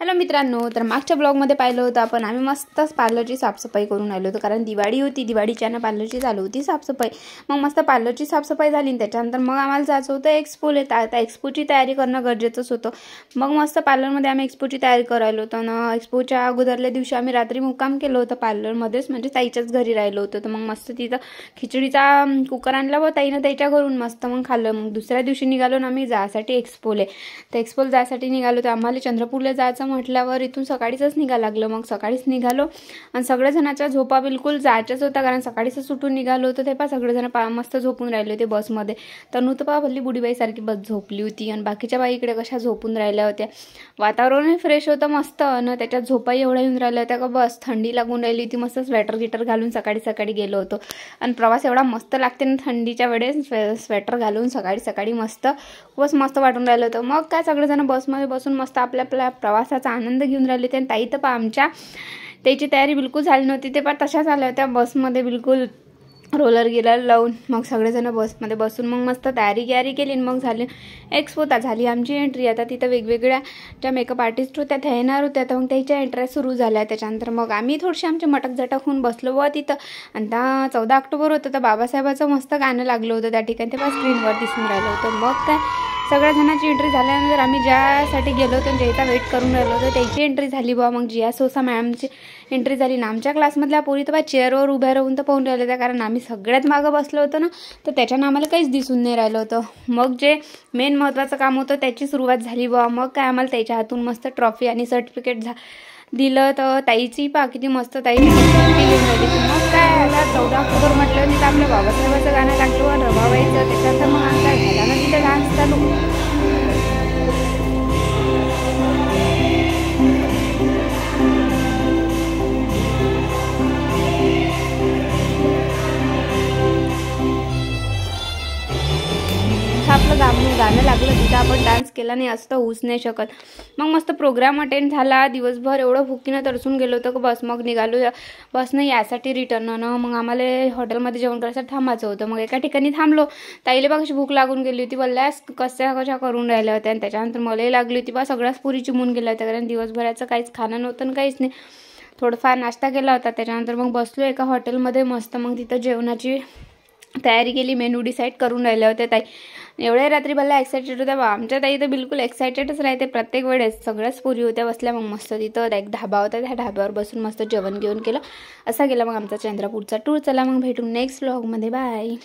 Hello मित्रांनो, तर मागच्या ब्लॉगमध्ये पाहिलं होतं आपण आम्ही मस्तच पार्लरची साफसफाई करून आलो होतो, कारण दिवाळी होती. दिवाळीच्यानं पार्लरची चालू होती साफसफाई. मग मस्त पार्लरची साफसफाई झाली. त्याच्यानंतर मग आम्हाला जायचं होतं एक्सपोला. त्या एक्सपोची तयारी करणं गरजेचंच होतं. मग मस्त पार्लरमध्ये आम्ही एक्सपोची तयारी करायला होतो ना. एक्सपोच्या अगोदरल्या दिवशी आम्ही रात्री मुक्काम केलं होतं पार्लरमध्येच, म्हणजे ताईच्याच घरी राहिलो होतो. तर मग मस्त तिथं खिचडीचा कुकर आणला व ताईनं त्याच्या घरून मस्त मग खाल्लं. मग दुसऱ्या दिवशी निघालो ना आम्ही जायसाठी एक्सपोले. तर एक्सपोला जायसाठी निघालो तर आम्हाला चंद्रपूरला जायचं म्हटल्यावर इथून सकाळीच निघायला लागलं. मग सकाळीच निघालो आणि सगळेजणांच्या झोपा बिलकुल जायच्याच होता, कारण सकाळीच सुटून निघालो होतो. ते सगळेजण मस्त झोपून राहिले होते बसमध्ये. तनू तर भल्ली बुढीबाई सारखी बस झोपली होती आणि बाकीच्या बाई इकडे कशा झोपून राहिल्या होत्या. वातावरणही फ्रेश होतं मस्त आणि त्याच्यात झोपाही एवढ्या येऊन राहिल्या होत्या का बस थंडी लागून राहिली होती. मस्त स्वेटर गिटर घालून सकाळी सकाळी गेलो होतो. आणि प्रवास एवढा मस्त लागते ना थंडीच्या वेळेस, स्वेटर घालून सकाळी सकाळी मस्त खूपच मस्त वाटून राहिलं होतं. मग काय सगळेजण बसमध्ये बसून मस्त आपल्या आपल्या प्रवासाचा आनंद घेऊन राहिले होते. आणि ताई तर आमच्या त्याची तयारी बिलकुल झाली नव्हती. ते पण तशाच आल्या होत्या बसमध्ये बिलकुल रोलर गिलर लावून. मग सगळेजण बसमध्ये बसून मग मस्त तयारी केली. मग झाली एक्सपो. झाली आमची एंट्री. आता तिथं वेगवेगळ्या ज्या मेकअप आर्टिस्ट होत्या त्या येणार होत्या, तर मग त्याच्या एंट्री सुरू झाल्या. त्याच्यानंतर मग आम्ही थोडीशी आमचे मटक झटक होऊन बसलो व तिथं. आणि त्या 14 ऑक्टोबर होतं तर बाबासाहेबाचं मस्त गाणं लागलं होतं त्या ठिकाणी. तेव्हा स्क्रीनवर दिसून राहिलं होतं. मग काय सगळ्या जणांची एंट्री झाल्यानंतर आम्ही ज्यासाठी गेलो होतो ज्याचा वेट करून राहिलो होतो त्याची एंट्री झाली बा. मग जिया सोसा मॅमची एंट्री झाली ना. आमच्या क्लासमधल्या पोरी तर चेअरवर उभ्या राहून तर पाहून राहिल्या होत्या, कारण आम्ही सगळ्यात मागं बसलो होतो ना, तर त्याच्यानं आम्हाला काहीच दिसून नाही राहिलं होतं. मग जे मेन महत्त्वाचं काम होतं त्याची सुरुवात झाली बा. मग काय आम्हाला त्याच्या हातून मस्त ट्रॉफी आणि सर्टिफिकेट दिलं. तर ताईची किती मस्त ताई घेऊन राहिली. मग काय आता 14 ऑक्टोबर म्हटलं नाही तर आपल्या बाबासाहेबाचं गाणं लागलं आणि रमाबाईचं. त्याच्यानंतर मग आमचा झाला ना तिथं डान्स चालू. आपलं गाणं लागलं तिथं आपण डान्स केला नाही असं तर होऊच नाही शकत. मग मस्त प्रोग्राम अटेंड झाला. दिवसभर एवढं भुकीनं तरसून गेलो होतं की बस. मग निघालो बसनं यासाठी रिटर्न ना. मग आम्हाला हॉटेलमध्ये जेवण करायचं थांबायचं होतं. मग एका ठिकाणी थांबलो. ताईला बघ कशी भूक लागून गेली होती. बल्ल्यास कशा करून राहिल्या होत्या. आणि त्याच्यानंतर मलाही लागली होती बा. सगळ्याच पुरी चिमून गेल्या होत्या, कारण दिवसभराचं काहीच खाणं नव्हतं आणि काहीच नाही. थोडंफार नाश्ता केला होता. त्याच्यानंतर मग बसलो एका हॉटेलमध्ये मस्त. मग तिथं जेवणाची तयारी केली. मेनू डिसाईड करून राहिल्या होत्या ताई. एवढ्या रात्री भल्ला एक्सायटेड होत्या बा. आमच्या ताई तर बिलकुल एक्सायटेडच राहते प्रत्येक वेळेस. सगळ्याच पुरी होत्या बसल्या. मग मस्त तिथं एक ढाबा होता, त्या ढाब्यावर बसून मस्त जेवण घेऊन केलं. असा गेला मग आमचा चंद्रपूरचा टूर. चला मग भेटू नेक्स्ट व्लॉगमध्ये. बाय.